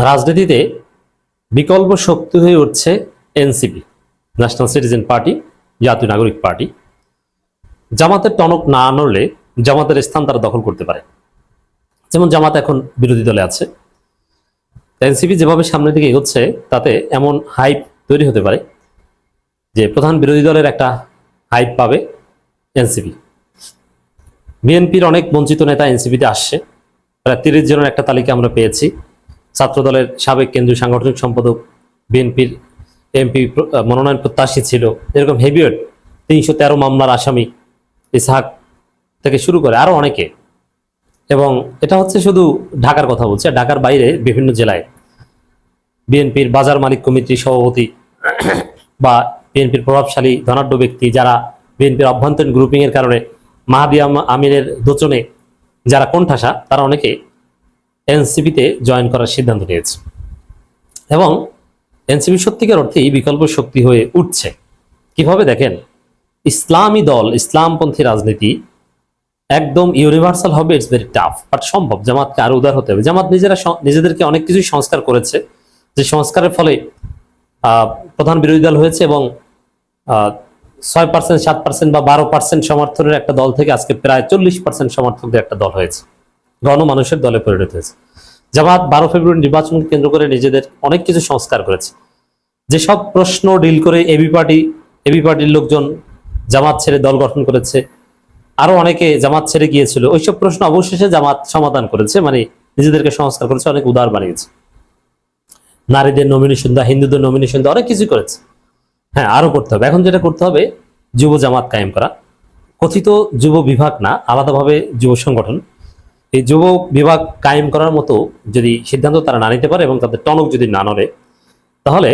রাজনীতিতে বিকল্প শক্তি হয়ে উঠছে এনসিপি, ন্যাশনাল সিটিজেন পার্টি, জাতীয় নাগরিক পার্টি। জামাতের টনক না নড়লে জামাতের স্থান তারা দখল করতে পারে। যেমন জামাত এখন বিরোধী দলে আছে, এনসিপি যেভাবে সামনের দিকে এগোচ্ছে তাতে এমন হাইপ তৈরি হতে পারে যে প্রধান বিরোধী দলের একটা হাইপ পাবে এনসিপি। বিএনপির অনেক বঞ্চিত নেতা এনসিপিতে আসছে, প্রায় 30 জনের একটা তালিকা আমরা পেয়েছি। ছাত্র দলের সাবেক কেন্দ্রীয় সাংগঠনিক সম্পাদক, বিএনপির এমপি মনোনয়ন প্রত্যাশী ছিল, এরকম হেভিওয়েট 313 মামলার আসামি ইসহাক থেকে শুরু করে আরো অনেকে। এবং এটা হচ্ছে শুধু ঢাকার কথা বলছে, ঢাকার বাইরে বিভিন্ন জেলায় বিএনপির বাজার মালিক কমিটির সভাপতি বা বিএনপির প্রভাবশালী ধনাঢ্য ব্যক্তি যারা বিএনপির অভ্যন্তরীণ গ্রুপিং এর কারণে মাহাদি আমিরের দোচনে যারা কোণঠাসা, তারা অনেকে এনসিপিতে জয়েন করার সিদ্ধান্ত নিয়েছে। এবং এনসিপি সত্যিকার অর্থেই বিকল্প শক্তি হয়ে উঠছে। কিভাবে দেখেন, ইসলামী দল, ইসলামপন্থী রাজনীতি একদম ইউনিভার্সাল হবে, ইটস ভেরি টাফ, বাট সম্ভব। জামাতকে আরো উদার হতে হবে। জামাত নিজেদেরকে অনেক কিছু সংস্কার করেছে, যে সংস্কারের ফলে প্রধান বিরোধী দল হয়েছে এবং 6%, 7% বা 12% সমর্থনের একটা দল থেকে আজকে প্রায় 40% সমর্থকদের একটা দল হয়েছে, গণমানুষের দলে পরিণত হয়েছে। জামাত 12 ফেব্রুয়ারি নির্বাচনকে কেন্দ্র করে নিজেদের অনেক কিছু সংস্কার করেছে। যেসব প্রশ্ন ডিল করে এবি পার্টির লোকজন জামাত ছেড়ে দল গঠন করেছে, আরো অনেকে জামাত ছেড়ে গিয়েছিল, ওইসব প্রশ্ন অবশেষে জামাত সমাধান করেছে, মানে নিজেদেরকে সংস্কার করেছে, অনেক উদার বানিয়েছে। নারীদের নমিনেশন দেওয়া, হিন্দুদের নমিনেশন দেওয়া, অনেক কিছু করেছে। হ্যাঁ, আরো করতে হবে। এখন যেটা করতে হবে, যুব জামাত কায়েম করা, কথিত যুব বিভাগ না, আলাদাভাবে যুব সংগঠন। এই যুব বিভাগ কায়েম করার মতো যদি সিদ্ধান্ত তারা না নিতে পারে এবং তাদের টনক যদি না নড়ে, তাহলে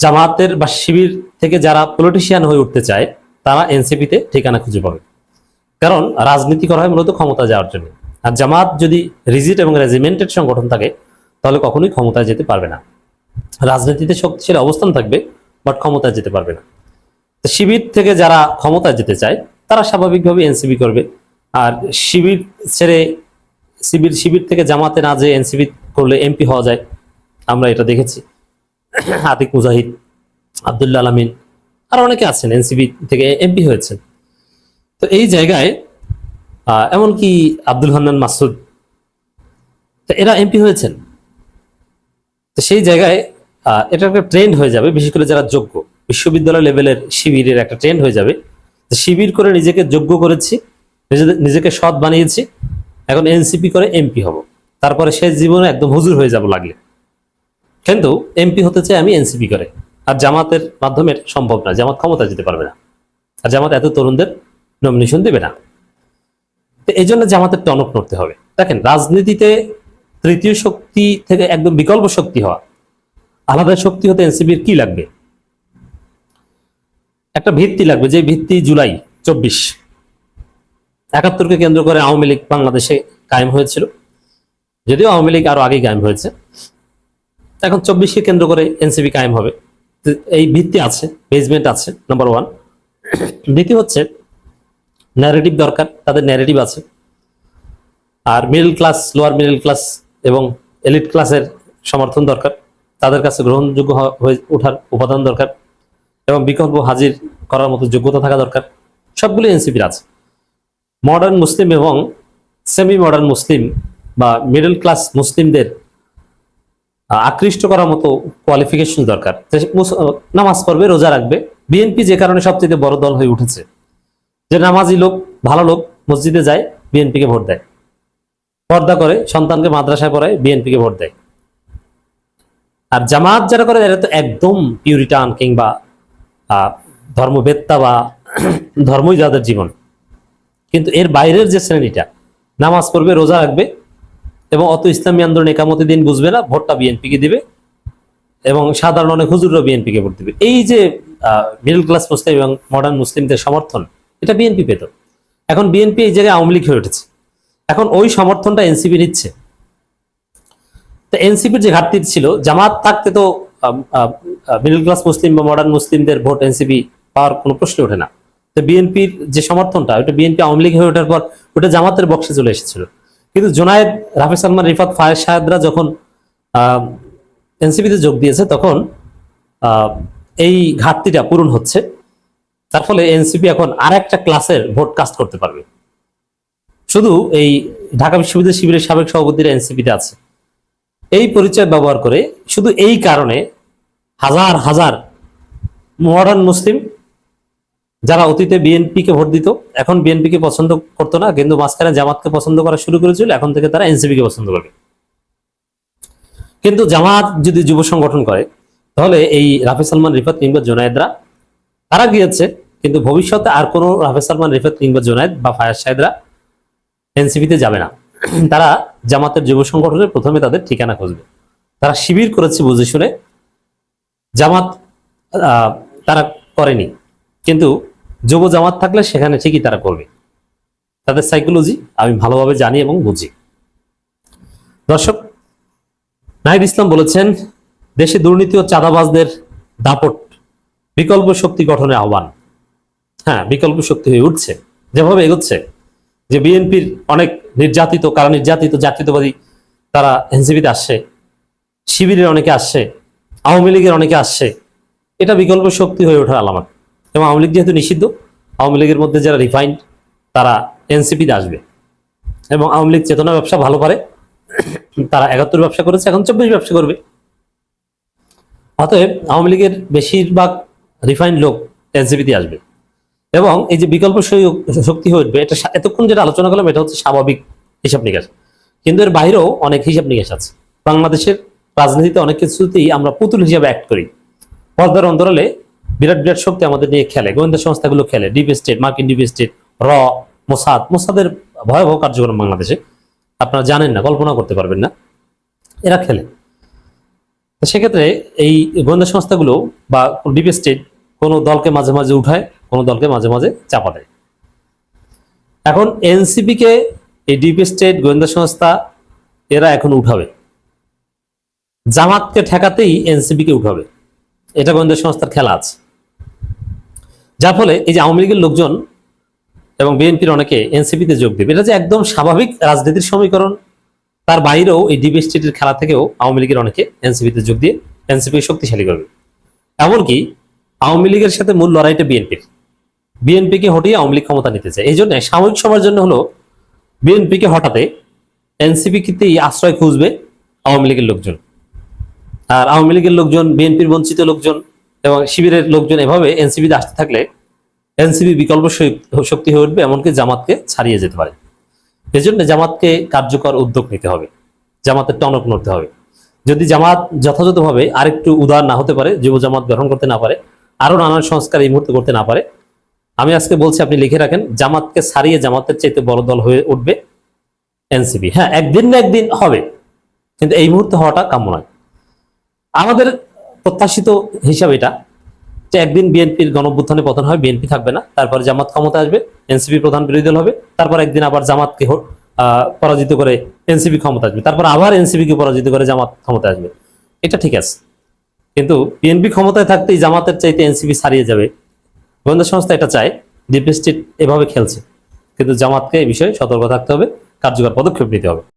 জামাতের বা শিবির থেকে যারা পলিটিশিয়ান হয়ে উঠতে চায় তারা এনসিপিতে ঠিকানা খুঁজে পাবে। কারণ রাজনীতি করা হয় মূলত ক্ষমতা যাওয়ার জন্য। আর জামাত যদি রিজিড এবং রেজিমেন্টেড সংগঠন থাকে তাহলে কখনোই ক্ষমতায় যেতে পারবে না। রাজনীতিতে শক্তিশালী অবস্থান থাকবে, বাট ক্ষমতায় যেতে পারবে না। তো শিবির থেকে যারা ক্ষমতায় যেতে চায় তারা স্বাভাবিকভাবে এনসিপি করবে। আর শিবির ছেড়ে শিবির থেকে জামাতে না যে এনসিপি করলে এমপি হওয়া যায়, আমরা এটা দেখেছি। আতিক মুজাহিদ, আব্দুল্লাহ আলামিন, আর অনেকে আছেন এনসিপি থেকে এমপি হয়েছেন। তো এই জায়গায় এমনকি আব্দুল হান্নান মাসুদ, তো এরা এমপি হয়েছেন। তো সেই জায়গায় এটা একটা ট্রেন্ড হয়ে যাবে, বিশেষ করে যারা যোগ্য, বিশ্ববিদ্যালয় লেভেলের শিবিরের একটা ট্রেন্ড হয়ে যাবে। শিবির করে নিজেকে যোগ্য করেছি, নিজেকে সৎ বানিয়েছি, এখন এনসিপি করে এমপি হব, তারপরে শেষ জীবনে একদম হুজুর হয়ে যাব লাগলে। কিন্তু এমপি হতে চাই আমি এনসিপি করে। আর জামাতের মাধ্যমে সম্ভব না, জামাত ক্ষমতা যেতে পারবে না, আর জামাত এত তরুণদের নমিনেশন দেবে না। তো এই জন্য জামাতের টনক নড়তে হবে। দেখেন, রাজনীতিতে তৃতীয় শক্তি থেকে একদম বিকল্প শক্তি হওয়া, আলাদা শক্তি হতে এনসিপির কি লাগবে? একটা ভিত্তি লাগবে, যে ভিত্তি জুলাই 24 71কে কেন্দ্র করে আওয়ামী লীগ বাংলাদেশে কায়েম হয়েছিল, যদিও আওয়ামী লীগ আরো আগে কায়েম হয়েছে। এখন 24কে কেন্দ্র করে এনসিপি কায়েম হবে। এই ভিত্তি আছে, বেসমেন্ট আছে, নাম্বার 1। দ্বিতীয় হচ্ছে ন্যারেটিভ দরকার, তাদের ন্যারেটিভ আছে। আর middle class, lower middle class এবং এলিট ক্লাসের সমর্থন দরকার, তাদের কাছে গ্রহণযোগ্য হয়ে ওঠার উপাদান দরকার, এবং বিকল্প হাজির করার মতো যোগ্যতা থাকা দরকার। সবগুলো এনসিপির আছে। মডার্ন মুসলিম এবং সেমি মডার্ন মুসলিম বা মিডল ক্লাস মুসলিমদের আকৃষ্ট করার মতো কোয়ালিফিকেশন দরকার। নামাজ পড়বে, রোজা রাখবে। বিএনপি যে কারণে সবচেয়ে বড় দল হয়ে উঠেছে, যে নামাজি লোক, ভালো লোক মসজিদে যায়, বিএনপিকে ভোট দেয়। পর্দা করে, সন্তানকে মাদ্রাসায় পড়ায়, বিএনপিকে ভোট দেয়। আর জামাত যারা করে এরা তো একদম পিউরিটান কিংবা ধর্মবেত্তা বা ধর্মই যাদের জীবন। কিন্তু এর বাইরের যে শ্রেণীটা নামাজ পড়বে, রোজা রাখবে এবং অত ইসলামী আন্দোলন একামতি দিন বুঝবে না, ভোটটা বিএনপিকে দিবে, এবং সাধারণ অনেক হুজুররা বিএনপিকে ভোট দিবে। এই যে মিডল ক্লাস মুসলিম এবং মডার্ন মুসলিমদের সমর্থন, এটা বিএনপি পেত। এখন বিএনপি এই জায়গায় আওয়ামী লীগ হয়ে উঠেছে, এখন ওই সমর্থনটা এনসিপি নিচ্ছে। তো এনসিপির যে ঘাটতি ছিল, জামাত থাকতে তো মিডল ক্লাস মুসলিম বা মডার্ন মুসলিমদের ভোট এনসিপি পাওয়ার কোনো প্রশ্ন ওঠে না। তো বিএনপির যে সমর্থনটা, ওটা বিএনপি আওয়ামী লীগ হয়ে ওঠার পর ওটা জামাতের বক্সে চলে এসেছিল। কিন্তু জুনায়েদ, রাফি সালমান, রিফাত, ফায়েজ সাহেদরা যখন এনসিপিতে যোগ দিয়েছে তখন এই ঘাটতিটা পূরণ হচ্ছে। তার ফলে এনসিপি এখন আর একটা ক্লাসের ভোট কাস্ট করতে পারবে। শুধু এই ঢাকা বিশ্ববিদ্যালয় শিবিরের সাবেক সভাপতিরা এনসিপিতে আছে, এই পরিচয় ব্যবহার করে শুধু এই কারণে হাজার হাজার মডার্ন মুসলিম যারা অতীতে বিএনপিকে ভোট দিত, এখন বিএনপিকে পছন্দ করতো না, কিন্তু মাঝখানে জামাতকে পছন্দ করা শুরু করেছিল, এখন থেকে তারা এনসিপিকে পছন্দ করবে। কিন্তু জামাত যদি যুব সংগঠন করে তাহলে এই রাফি সালমান, রিফাত কিংবা জুনায়েদরা তারা গিয়েছে, কিন্তু ভবিষ্যতে আর কোনো রাফি সালমান, রিফাত কিংবা জুনায়েদ বা ফায়াজ সাহেদরা এনসিপিতে যাবে না। তারা জামাতের যুব সংগঠনে প্রথমে তাদের ঠিকানা খুঁজবে। তারা শিবির করেছে বুঝে শুনে, জামাত তারা করেনি, কিন্তু যুব জামাত থাকলে সেখানে ঠিকই তারা করবে। তাদের সাইকোলজি আমি ভালোভাবে জানি এবং বুঝি। দর্শক, নাহিদ ইসলাম বলেছেন, দেশে দুর্নীতি ও চাঁদাবাজদের দাপট বিকল্প শক্তি গঠনের আহ্বান। হ্যাঁ, বিকল্প শক্তি হয়ে উঠছে যেভাবে এগোচ্ছে, যে বিএনপির অনেক নির্যাতিত, কারা নির্যাতিত জাতীয়তাবাদী তারা এনসিপিতে আসছে, শিবিরের অনেকে আসছে, আওয়ামী লীগের অনেকে আসছে, এটা বিকল্প শক্তি হয়ে ওঠার আলামত। এবং আওয়ামী লীগ যেহেতু নিষিদ্ধ, আওয়ামী লীগের মধ্যে যারা রিফাইন্ড তারা এনসিপিতে আসবে। এবং আওয়ামী লীগ চেতনা ব্যবসা ভালো পারে, তারা ৭১ ব্যবসা করেছে, এখন ২৪ ব্যবসা করবে। অতএব আওয়ামী লীগের বেশিরভাগ রিফাইন্ড লোক এনসিপিতে আসবে এবং এই যে বিকল্প শক্তি হয়ে উঠবে, এটা এতক্ষণ যেটা আলোচনা করলাম এটা হচ্ছে স্বাভাবিক হিসাব নিকাশ, কিন্তু এর বাইরেও অনেক হিসাব নিকাশ আছে। বাংলাদেশের রাজনীতিতে অনেক কিছুতেই আমরা পুতুল হিসাবে অ্যাক্ট করি। পর্দার অন্তরালে বিরাট বিরাট শক্তি আমাদের নিয়ে খেলে, গোয়েন্দা সংস্থাগুলো খেলে, ডিপ স্টেট, মার্কিন ডিপ স্টেট, মোসাদের ভয়াবহ কার্যক্রম বাংলাদেশে আপনারা জানেন না, কল্পনা করতে পারবেন না, এরা খেলে। সেক্ষেত্রে এই গোয়েন্দা সংস্থাগুলো বা ডিপ স্টেট কোনো দলকে মাঝে মাঝে উঠায়, কোনো দলকে মাঝে মাঝে চাপা দেয়। এখন এনসিপি কে এই ডিপ স্টেট, গোয়েন্দা সংস্থা এরা এখন উঠাবে, জামাতকে ঠেকাতেই এনসিপি কে উঠাবে, এটা গোয়েন্দা সংস্থার খেলা আছে। যার ফলে এই যে আওয়ামী লীগের লোকজন এবং বিএনপির অনেকে এনসিপিতে যোগ দেবে, এটা যে একদম স্বাভাবিক রাজনীতির সমীকরণ। তার বাইরেও এই ডিপ স্টেটের খেলা থেকেও আওয়ামী লীগের অনেকে এনসিপিতে যোগ দিয়ে এনসিপি শক্তিশালী করবে। এমনকি আওয়ামী লীগের সাথে মূল লড়াইটা বিএনপিকে হটিয়ে আওয়ামী লীগ ক্ষমতা নিতে চায়। এই জন্য সাময়িক সময়ের জন্য হলো বিএনপিকে হটাতে এনসিপিতেই আশ্রয় খুঁজবে আওয়ামী লীগের লোকজন। আর আওয়ামী লীগের লোকজন, বিএনপির বঞ্চিত লোকজন এবং শিবিরের লোকজন এভাবে এনসিপিতে আসতে থাকলে এনসিপি বিকল্প শক্তি হয়ে উঠবে, এমনকি জামাতকে ছাড়িয়ে যেতে পারে। এই জন্য জামাতকে কার্যকর উদ্যোগ নিতে হবে, জামাতের টনক নড়তে হবে। যদি জামাত যথাযথভাবে আরেকটু উদার না হতে পারে, যুব জামাত গঠন করতে না পারে, আরো নানান সংস্কার এই মুহূর্তে করতে না পারে, আমি আজকে বলছি, আপনি লিখে রাখেন, জামাতকে ছাড়িয়ে জামাতের চাইতে বড় দল হয়ে উঠবে এনসিপি। হ্যাঁ, একদিন না একদিন হবে, কিন্তু এই মুহূর্তে হওয়াটা কাম্য নয়। আমাদের প্রত্যাশিত হিসাব এটা যে একদিন বিএনপির গণঅভ্যুত্থানে পতন হয়, বিএনপি থাকবে না, তারপর জামাত ক্ষমতা আসবে, এনসিপি প্রধান বিরোধী দল হবে, তারপর একদিন আবার জামাতকে পরাজিত করে এনসিপি ক্ষমতা আসবে, তারপর আবার এনসিপি কে পরাজিত করে জামাত ক্ষমতা আসবে। এটা ঠিক আছে, কিন্তু বিএনপি ক্ষমতায় থাকতেই জামাতের চাইতে এনসিপি ছাড়িয়ে যাবে, গোয়েন্দা সংস্থা এটা চায়, ডিপ স্টেট এভাবে খেলছে। কিন্তু জামাতকে এই বিষয়ে সতর্ক থাকতে হবে, কার্যকর পদক্ষেপ নিতে হবে।